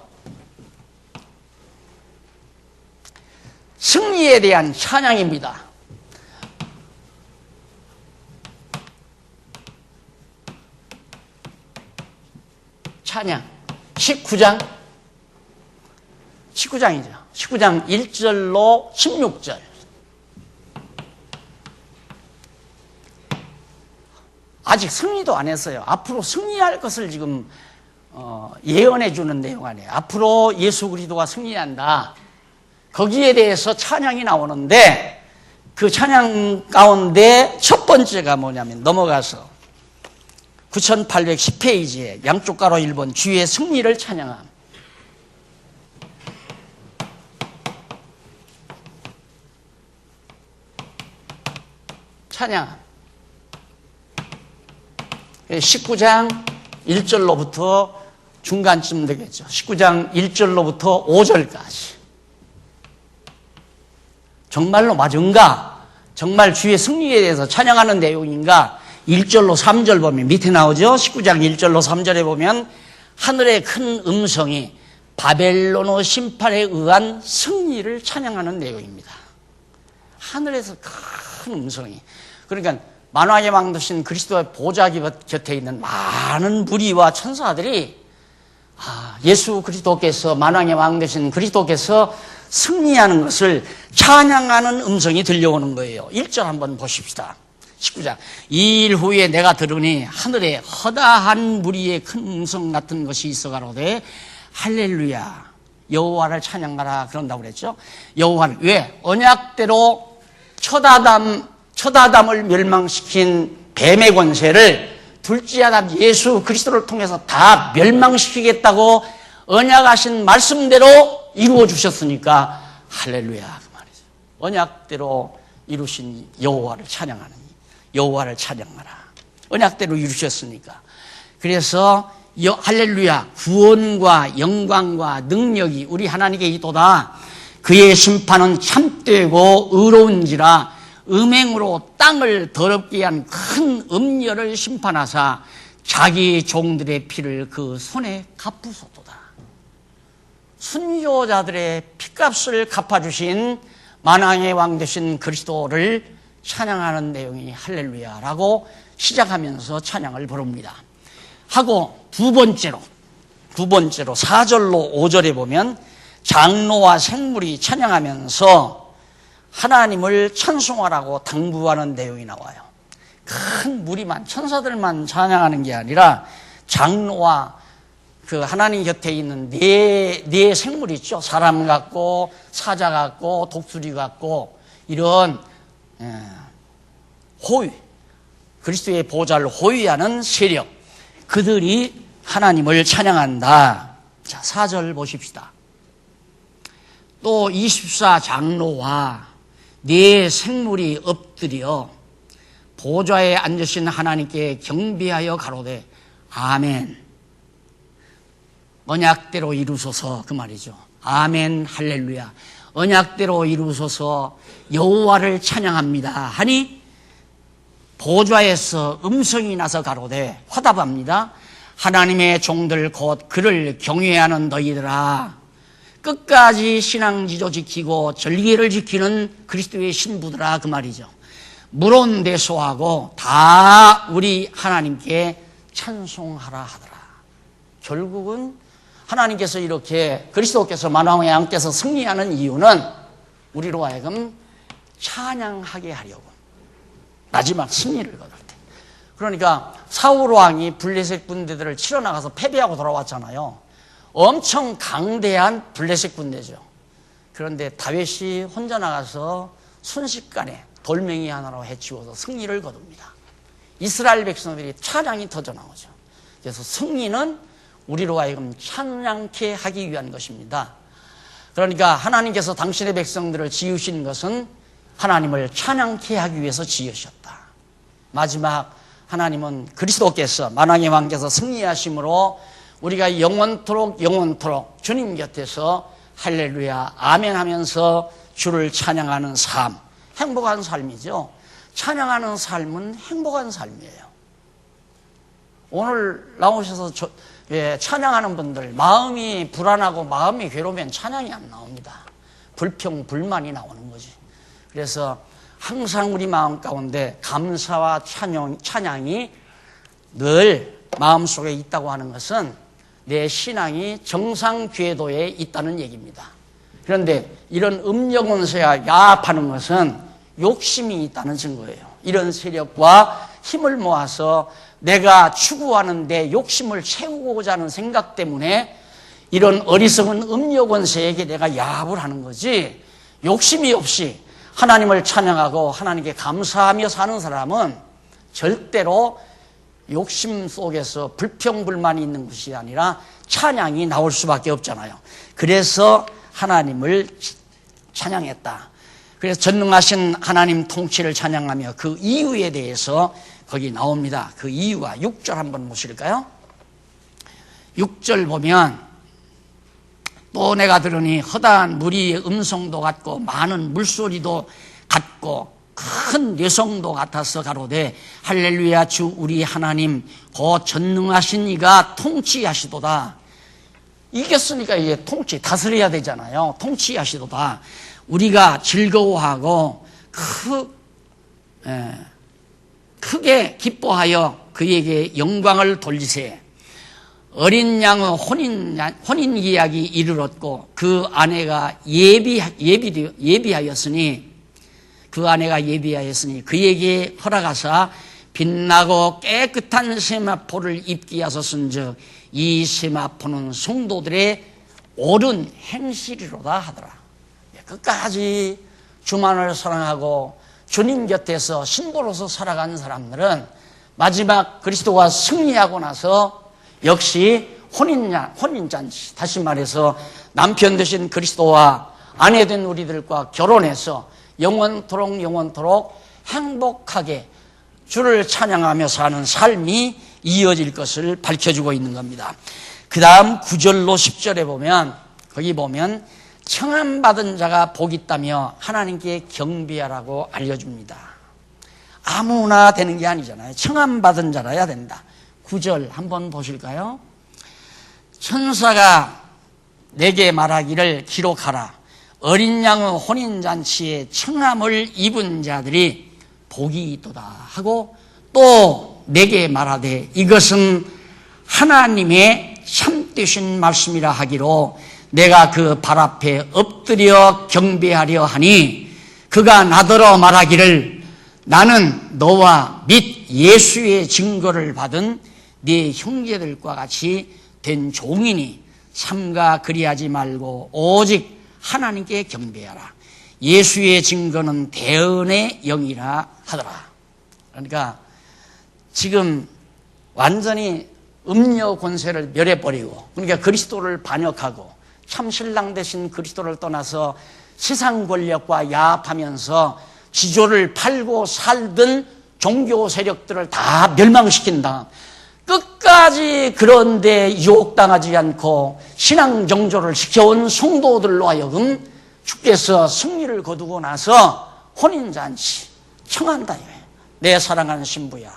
[SPEAKER 1] 승리에 대한 찬양입니다. 찬양. 19장이죠. 19장 1절로 16절. 아직 승리도 안 했어요. 앞으로 승리할 것을 지금 예언해 주는 내용 아니에요. 앞으로 예수 그리스도가 승리한다. 거기에 대해서 찬양이 나오는데 그 찬양 가운데 첫 번째가 뭐냐면 넘어가서 9810페이지에 양쪽 가로 1번 주의 승리를 찬양함. 찬양. 19장 1절로부터 중간쯤 되겠죠. 19장 1절로부터 5절까지. 정말로 맞은가? 정말 주의 승리에 대해서 찬양하는 내용인가? 1절로 3절 보면 밑에 나오죠. 19장 1절로 3절에 보면 하늘의 큰 음성이 바벨론의 심판에 의한 승리를 찬양하는 내용입니다. 하늘에서 큰 음성이. 그러니까 만왕의 왕 되신 그리스도의 보좌 곁에 있는 많은 무리와 천사들이 예수 그리스도께서 만왕의 왕 되신 그리스도께서 승리하는 것을 찬양하는 음성이 들려오는 거예요. 1절 한번 보십시다. 19장. 이 일 후에 내가 들으니 하늘에 허다한 무리의 큰 음성 같은 것이 있어 가로되 할렐루야 여호와를 찬양하라 그런다고 그랬죠. 여호와를 왜? 언약대로 첫 아담을 멸망시킨 뱀의 권세를 둘째 아담 예수 그리스도를 통해서 다 멸망시키겠다고 언약하신 말씀대로 이루어 주셨으니까 할렐루야 그 말이죠. 언약대로 이루신 여호와를 찬양하는 여호와를 찬양하라. 언약대로 이루셨으니까. 그래서 할렐루야 구원과 영광과 능력이 우리 하나님께 있도다. 그의 심판은 참되고 의로운지라 음행으로 땅을 더럽게 한 큰 음녀를 심판하사 자기 종들의 피를 그 손에 갚으소도다. 순교자들의 피값을 갚아주신 만왕의 왕 되신 그리스도를 찬양하는 내용이 할렐루야라고 시작하면서 찬양을 부릅니다. 하고 두 번째로 4절로 5절에 보면 장로와 생물이 찬양하면서 하나님을 찬송하라고 당부하는 내용이 나와요. 큰 무리만 천사들만 찬양하는 게 아니라 장로와 그 하나님 곁에 있는 네 생물이 있죠. 사람 같고 사자 같고 독수리 같고 이런 호위, 그리스도의 보좌를 호위하는 세력, 그들이 하나님을 찬양한다. 자, 4절 보십시다. 또 24장로와 네 생물이 엎드려 보좌에 앉으신 하나님께 경배하여 가로되 아멘. 언약대로 이루소서 그 말이죠. 아멘 할렐루야. 언약대로 이루소서 여호와를 찬양합니다 하니 보좌에서 음성이 나서 가로되 화답합니다. 하나님의 종들 곧 그를 경외하는 너희들아 끝까지 신앙지조 지키고 절기를 지키는 그리스도의 신부들아 그 말이죠. 물온대소하고 다 우리 하나님께 찬송하라 하더라. 결국은 하나님께서 이렇게 그리스도께서 만왕의 왕께서 승리하는 이유는 우리로 하여금 찬양하게 하려고, 마지막 승리를 거둘 때. 그러니까 사울 왕이 블레셋 군대들을 치러 나가서 패배하고 돌아왔잖아요. 엄청 강대한 블레셋 군대죠. 그런데 다윗이 혼자 나가서 순식간에 돌멩이 하나로 해치워서 승리를 거둡니다. 이스라엘 백성들이 찬양이 터져 나오죠. 그래서 승리는 우리로 하여금 찬양케 하기 위한 것입니다. 그러니까 하나님께서 당신의 백성들을 지으신 것은 하나님을 찬양케 하기 위해서 지으셨다. 마지막 하나님은 그리스도께서 만왕의 왕께서 승리하심으로 우리가 영원토록 주님 곁에서 할렐루야 아멘 하면서 주를 찬양하는 삶, 행복한 삶이죠. 찬양하는 삶은 행복한 삶이에요. 오늘 나오셔서 찬양하는 분들 마음이 불안하고 마음이 괴로우면 찬양이 안 나옵니다. 불평, 불만이 나오는 거지. 그래서 항상 우리 마음 가운데 감사와 찬양이 늘 마음속에 있다고 하는 것은 내 신앙이 정상 궤도에 있다는 얘기입니다. 그런데 이런 음력운세가 야합하는 것은 욕심이 있다는 증거예요. 이런 세력과 힘을 모아서 내가 추구하는 내 욕심을 채우고자 하는 생각 때문에 이런 어리석은 음력운세에게 내가 야합을 하는 거지, 욕심이 없이 하나님을 찬양하고 하나님께 감사하며 사는 사람은 절대로 욕심 속에서 불평불만이 있는 것이 아니라 찬양이 나올 수밖에 없잖아요. 그래서 하나님을 찬양했다. 그래서 전능하신 하나님 통치를 찬양하며 그 이유에 대해서 거기 나옵니다. 그 이유가 6절 한번 보실까요? 6절 보면 또 내가 들으니 허다한 무리의 음성도 같고 많은 물소리도 같고 큰 뇌성도 같아서 가로되 할렐루야 주 우리 하나님 곧 전능하신 이가 통치하시도다. 이겼으니까 이게 다스려야 되잖아요. 통치하시도다. 우리가 즐거워하고 크게 기뻐하여 그에게 영광을 돌리세. 어린 양의 혼인 예약이 이르렀고 그 아내가 예비하였으니 그에게 허락하사 빛나고 깨끗한 세마포를 입게 하셨은즉 이 세마포는 성도들의 옳은 행실이로다 하더라. 끝까지 주만을 사랑하고 주님 곁에서 신도로서 살아가는 사람들은 마지막 그리스도와 승리하고 나서 역시 혼인잔치, 다시 말해서 남편 되신 그리스도와 아내 된 우리들과 결혼해서 영원토록 행복하게 주를 찬양하며 사는 삶이 이어질 것을 밝혀주고 있는 겁니다. 그 다음 9절로 10절에 보면, 거기 보면 청함받은 자가 복이 있다며 하나님께 경배하라고 알려줍니다. 아무나 되는 게 아니잖아요. 청함받은 자라야 된다. 9절 한번 보실까요? 천사가 내게 말하기를 기록하라. 어린 양의 혼인잔치에 청함을 입은 자들이 복이 있도다 하고 또 내게 말하되 이것은 하나님의 참되신 말씀이라 하기로 내가 그 발 앞에 엎드려 경배하려 하니 그가 나더러 말하기를 나는 너와 및 예수의 증거를 받은 네 형제들과 같이 된 종이니 삼가 그리하지 말고 오직 하나님께 경배하라. 예수의 증거는 대언의 영이라 하더라. 그러니까 지금 완전히 음녀 권세를 멸해버리고, 그러니까 그리스도를 반역하고 참신랑 대신 그리스도를 떠나서 세상 권력과 야합하면서 지조를 팔고 살던 종교 세력들을 다 멸망시킨다. 끝까지 그런데 유혹당하지 않고 신앙 정조를 지켜온 성도들로 하여금 주께서 승리를 거두고 나서 혼인잔치 청한다. 내 사랑하는 신부야.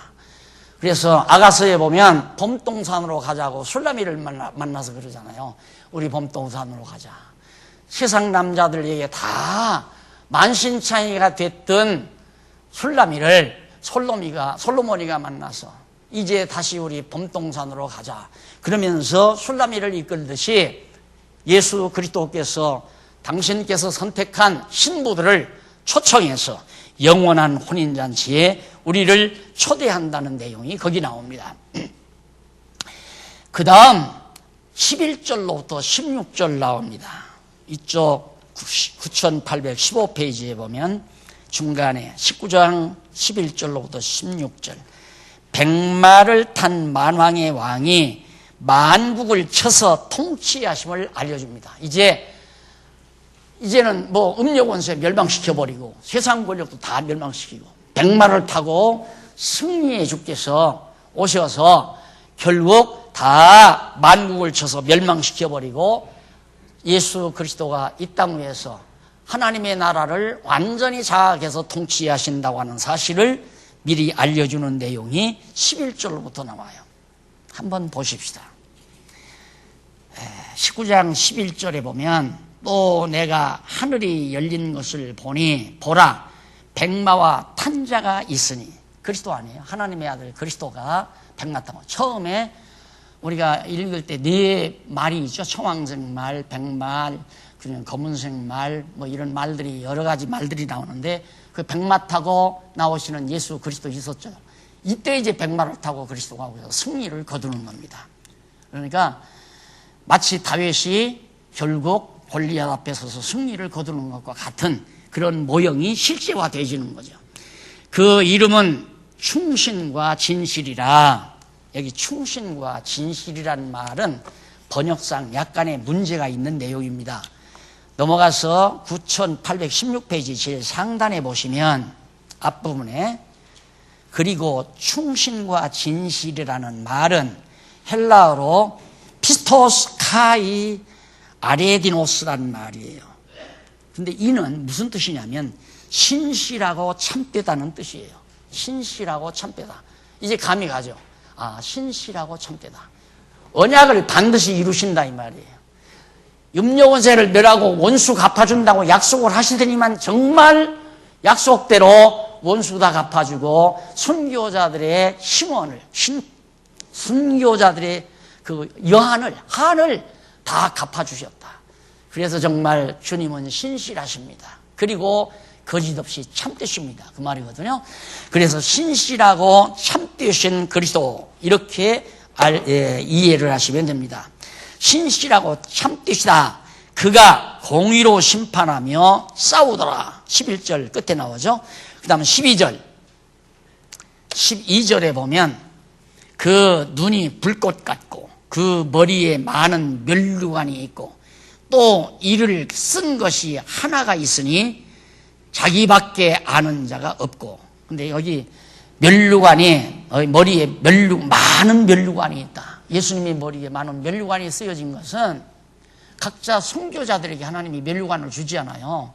[SPEAKER 1] 그래서 아가서에 보면 봄동산으로 가자고 술라미를 만나서 그러잖아요. 우리 봄동산으로 가자. 세상 남자들에게 다 만신창이가 됐던 솔로몬이가 만나서 이제 다시 우리 봄동산으로 가자 그러면서 술라미를 이끌듯이 예수 그리스도께서 당신께서 선택한 신부들을 초청해서 영원한 혼인잔치에 우리를 초대한다는 내용이 거기 나옵니다. 그 다음 11절로부터 16절 나옵니다. 이쪽 9815페이지에 보면 중간에 19장 11절로부터 16절 백마를 탄 만왕의 왕이 만국을 쳐서 통치하심을 알려줍니다. 이제는 뭐 음료권세 멸망시켜버리고 세상 권력도 다 멸망시키고 백마를 타고 승리의 주께서 오셔서 결국 다 만국을 쳐서 멸망시켜버리고 예수 그리스도가 이 땅 위에서 하나님의 나라를 완전히 장악해서 통치하신다고 하는 사실을 미리 알려주는 내용이 11절로부터 나와요. 한번 보십시다. 19장 11절에 보면 또 내가 하늘이 열린 것을 보니 보라 백마와 탄 자가 있으니 그리스도 아니에요. 하나님의 아들 그리스도가 백마 타고 처음에 우리가 읽을 때 네 말이 있죠. 청황색 말, 백말, 그냥 검은색 말, 뭐 이런 말들이 여러 가지 말들이 나오는데 그 백마 타고 나오시는 예수 그리스도 있었죠. 이때 이제 백마를 타고 그리스도가 오셔서 승리를 거두는 겁니다. 그러니까 마치 다윗이 결국 골리앗 앞에 서서 승리를 거두는 것과 같은 그런 모형이 실제화되어지는 거죠. 그 이름은 충신과 진실이라. 여기 충신과 진실이라는 말은 번역상 약간의 문제가 있는 내용입니다. 넘어가서 9816페이지 제일 상단에 보시면 앞부분에 그리고 충신과 진실이라는 말은 헬라어로 피스토스 카이 아레디노스라는 말이에요. 근데 이는 무슨 뜻이냐면 신실하고 참되다는 뜻이에요. 신실하고 참되다. 이제 감이 가죠. 아, 신실하고 참되다. 언약을 반드시 이루신다 이 말이에요. 음료원세를 멸하고 원수 갚아준다고 약속을 하시더니만 정말 약속대로 원수 다 갚아주고 순교자들의 심원을 순교자들의 그 한을 다 갚아주셨다. 그래서 정말 주님은 신실하십니다. 그리고 거짓없이 참되십니다. 그 말이거든요. 그래서 신실하고 참되신 그리스도 이렇게 이해를 하시면 됩니다. 신실하고 참되시다. 그가 공의로 심판하며 싸우더라. 11절 끝에 나오죠. 그 다음 12절에 보면 그 눈이 불꽃 같고 그 머리에 많은 면류관이 있고 또 이를 쓴 것이 하나가 있으니 자기밖에 아는 자가 없고. 근데 여기 면류관이 머리에 많은 면류관이 있다. 예수님의 머리에 많은 면류관이 쓰여진 것은 각자 순교자들에게 하나님이 면류관을 주지 않아요.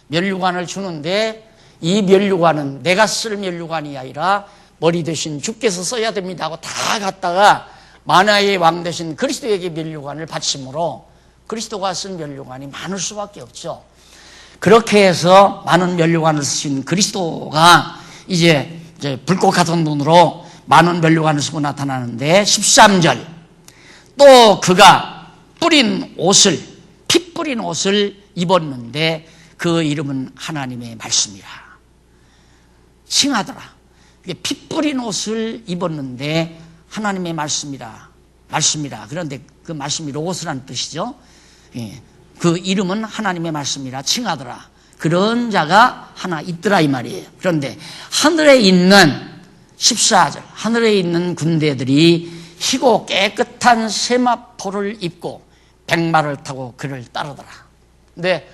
[SPEAKER 1] 면류관을 주는데 이 면류관은 내가 쓸 면류관이 아니라 머리 대신 주께서 써야 됩니다 하고 다 갖다가 만화의 왕 대신 그리스도에게 면류관을 바치므로 그리스도가 쓴 면류관이 많을 수밖에 없죠. 그렇게 해서 많은 면류관을 쓰신 그리스도가 이제 불꽃 같은 눈으로 많은 면류관을 쓰고 나타나는데 13절 또 그가 피 뿌린 옷을 입었는데 그 이름은 하나님의 말씀이라. 칭하더라. 피 뿌린 옷을 입었는데 하나님의 말씀이라. 그런데 그 말씀이 로고스라는 뜻이죠. 그 이름은 하나님의 말씀이라 칭하더라. 그런 자가 하나 있더라 이 말이에요. 그런데 하늘에 있는 14절 하늘에 있는 군대들이 희고 깨끗한 세마포를 입고 백마를 타고 그를 따르더라. 근데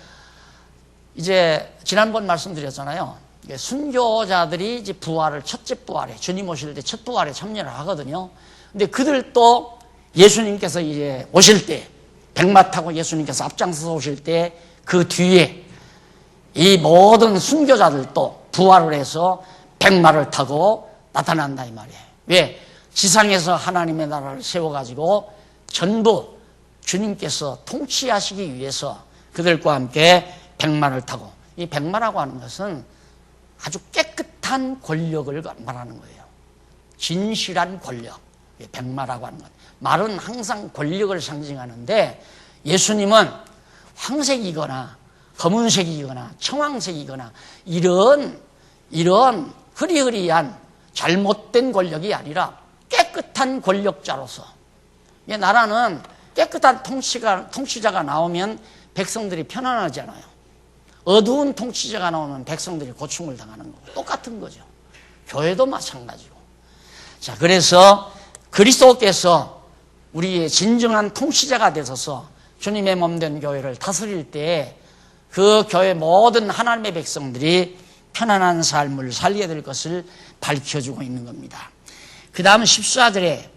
[SPEAKER 1] 이제 지난번 말씀드렸잖아요. 순교자들이 이제 첫째 부활에 주님 오실 때 첫 부활에 참여를 하거든요. 근데 그들도 예수님께서 이제 오실 때 백마 타고 예수님께서 앞장서서 오실 때 그 뒤에 이 모든 순교자들도 부활을 해서 백마를 타고 나타난다 이 말이에요. 왜? 지상에서 하나님의 나라를 세워가지고 전부 주님께서 통치하시기 위해서 그들과 함께 백마를 타고, 이 백마라고 하는 것은 아주 깨끗한 권력을 말하는 거예요. 진실한 권력, 백마라고 하는 것. 말은 항상 권력을 상징하는데 예수님은 황색이거나 검은색이거나 청황색이거나 이런 흐리흐리한 잘못된 권력이 아니라 깨끗한 권력자로서, 나라는 깨끗한 통치자가 나오면 백성들이 편안하잖아요. 어두운 통치자가 나오면 백성들이 고충을 당하는 거고 똑같은 거죠. 교회도 마찬가지고. 자, 그래서 그리스도께서 우리의 진정한 통치자가 되셔서 주님의 몸된 교회를 다스릴 때 그 교회 모든 하나님의 백성들이 편안한 삶을 살게 될 것을 밝혀주고 있는 겁니다. 그 다음 14절에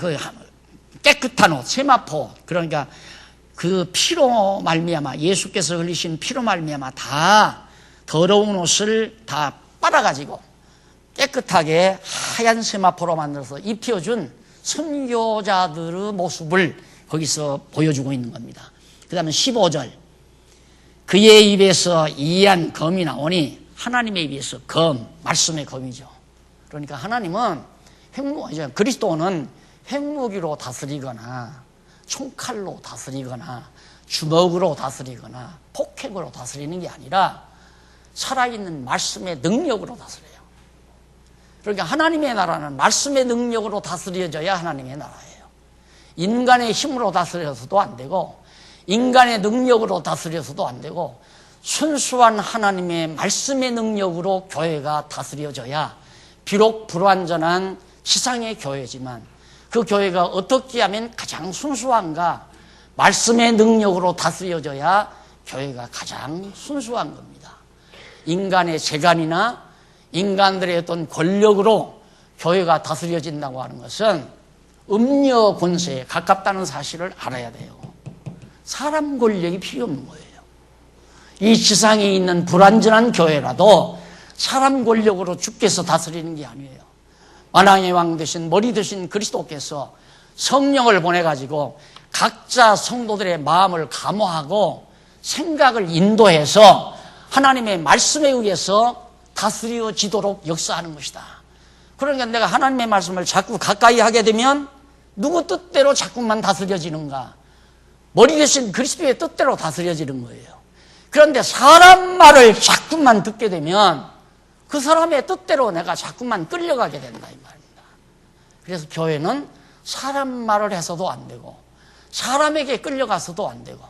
[SPEAKER 1] 그 깨끗한 옷, 세마포, 그러니까 그 피로 말미암아, 예수께서 흘리신 피로 말미암아 다 더러운 옷을 다 빨아가지고 깨끗하게 하얀 세마포로 만들어서 입혀준 선교자들의 모습을 거기서 보여주고 있는 겁니다. 그 다음에 15절, 그의 입에서 이한 검이 나오니, 하나님의 입에서 검, 말씀의 검이죠. 그러니까 하나님은 그리스도는 핵무기로 다스리거나 총칼로 다스리거나 주먹으로 다스리거나 폭행으로 다스리는 게 아니라 살아있는 말씀의 능력으로 다스려요. 그러니까 하나님의 나라는 말씀의 능력으로 다스려져야 하나님의 나라예요. 인간의 힘으로 다스려서도 안 되고 인간의 능력으로 다스려서도 안 되고 순수한 하나님의 말씀의 능력으로 교회가 다스려져야 비록 불완전한 지상의 교회지만 그 교회가 어떻게 하면 가장 순수한가? 말씀의 능력으로 다스려져야 교회가 가장 순수한 겁니다. 인간의 재간이나 인간들의 어떤 권력으로 교회가 다스려진다고 하는 것은 음녀 권세에 가깝다는 사실을 알아야 돼요. 사람 권력이 필요 없는 거예요. 이 지상에 있는 불완전한 교회라도 사람 권력으로 주께서 다스리는 게 아니에요. 만왕의 왕 되신 머리 되신 그리스도께서 성령을 보내가지고 각자 성도들의 마음을 감화하고 생각을 인도해서 하나님의 말씀에 의해서 다스려지도록 역사하는 것이다. 그러니까 내가 하나님의 말씀을 자꾸 가까이 하게 되면 누구 뜻대로 자꾸만 다스려지는가? 머리 대신 그리스도의 뜻대로 다스려지는 거예요. 그런데 사람 말을 자꾸만 듣게 되면 그 사람의 뜻대로 내가 자꾸만 끌려가게 된다 이 말입니다. 그래서 교회는 사람 말을 해서도 안 되고 사람에게 끌려가서도 안 되고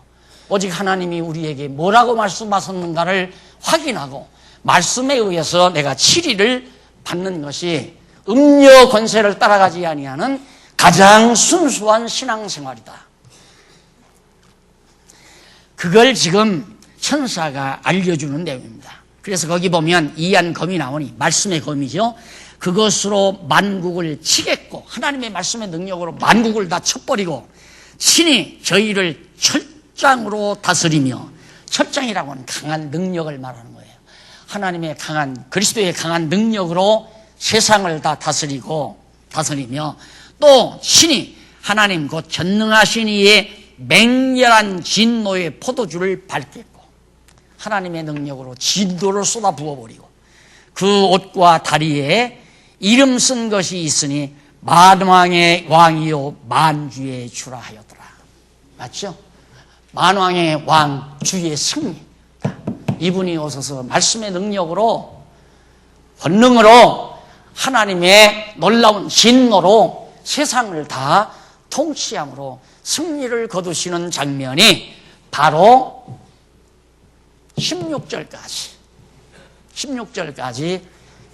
[SPEAKER 1] 오직 하나님이 우리에게 뭐라고 말씀하셨는가를 확인하고 말씀에 의해서 내가 치리를 받는 것이 음녀 권세를 따라가지 아니하는 가장 순수한 신앙생활이다. 그걸 지금 천사가 알려주는 내용입니다. 그래서 거기 보면 이한 검이 나오니, 말씀의 검이죠. 그것으로 만국을 치겠고, 하나님의 말씀의 능력으로 만국을 다 쳐버리고 친히 저희를 철장으로 다스리며, 철장이라고 하는 강한 능력을 말하는 거예요. 하나님의 강한, 그리스도의 강한 능력으로 세상을 다 다스리며 또 친히 하나님 곧 전능하신 이의 맹렬한 진노의 포도주를 밟겠고, 하나님의 능력으로 진도를 쏟아 부어버리고 그 옷과 다리에 이름 쓴 것이 있으니 만왕의 왕이요 만주의 주라 하였더라. 맞죠? 만왕의 왕, 주의 승리. 이분이 오셔서 말씀의 능력으로, 권능으로, 하나님의 놀라운 진노로 세상을 다 통치함으로 승리를 거두시는 장면이 바로 16절까지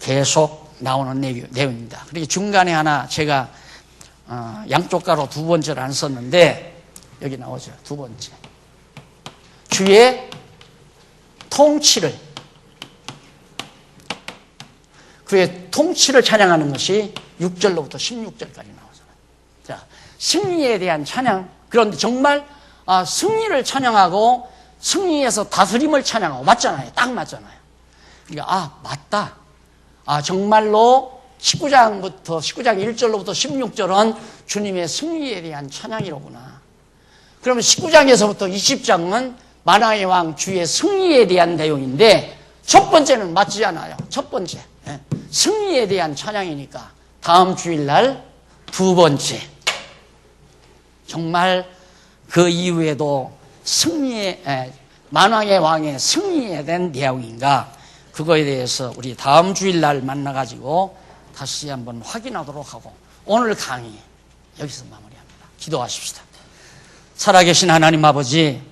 [SPEAKER 1] 계속 나오는 내용입니다. 그리고 중간에 하나 제가 양쪽 가로 두 번째를 안 썼는데 여기 나오죠. 두 번째. 주의 통치를, 그의 통치를 찬양하는 것이 6절로부터 16절까지 나오잖아요. 자, 승리에 대한 찬양. 그런데 정말 승리를 찬양하고 승리에서 다스림을 찬양하고 맞잖아요. 딱 맞잖아요. 그러니까 맞다. 정말로 19장 1절로부터 16절은 주님의 승리에 대한 찬양이로구나. 그러면 19장에서부터 20장은 만왕의 왕 주의 승리에 대한 내용인데 첫 번째는 맞지 않아요. 첫 번째. 승리에 대한 찬양이니까 다음 주일날 두 번째. 정말 그 이후에도 만왕의 왕의 승리에 대한 내용인가? 그거에 대해서 우리 다음 주일날 만나가지고 다시 한번 확인하도록 하고 오늘 강의 여기서 마무리합니다. 기도하십시다. 살아계신 하나님 아버지,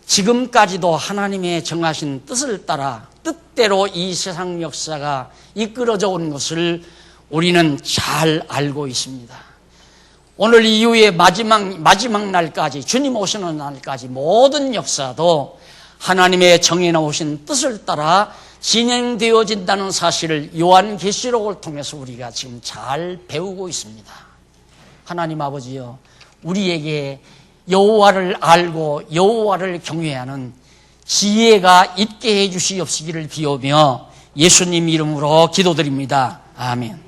[SPEAKER 1] 지금까지도 하나님의 정하신 뜻을 따라 뜻대로 이 세상 역사가 이끌어져 온 것을 우리는 잘 알고 있습니다. 오늘 이후에 마지막 날까지, 주님 오시는 날까지 모든 역사도 하나님의 정해놓으신 뜻을 따라 진행되어진다는 사실을 요한계시록을 통해서 우리가 지금 잘 배우고 있습니다. 하나님 아버지여, 우리에게 여호와를 알고 여호와를 경외하는 지혜가 있게 해주시옵시기를 비우며 예수님 이름으로 기도드립니다. 아멘.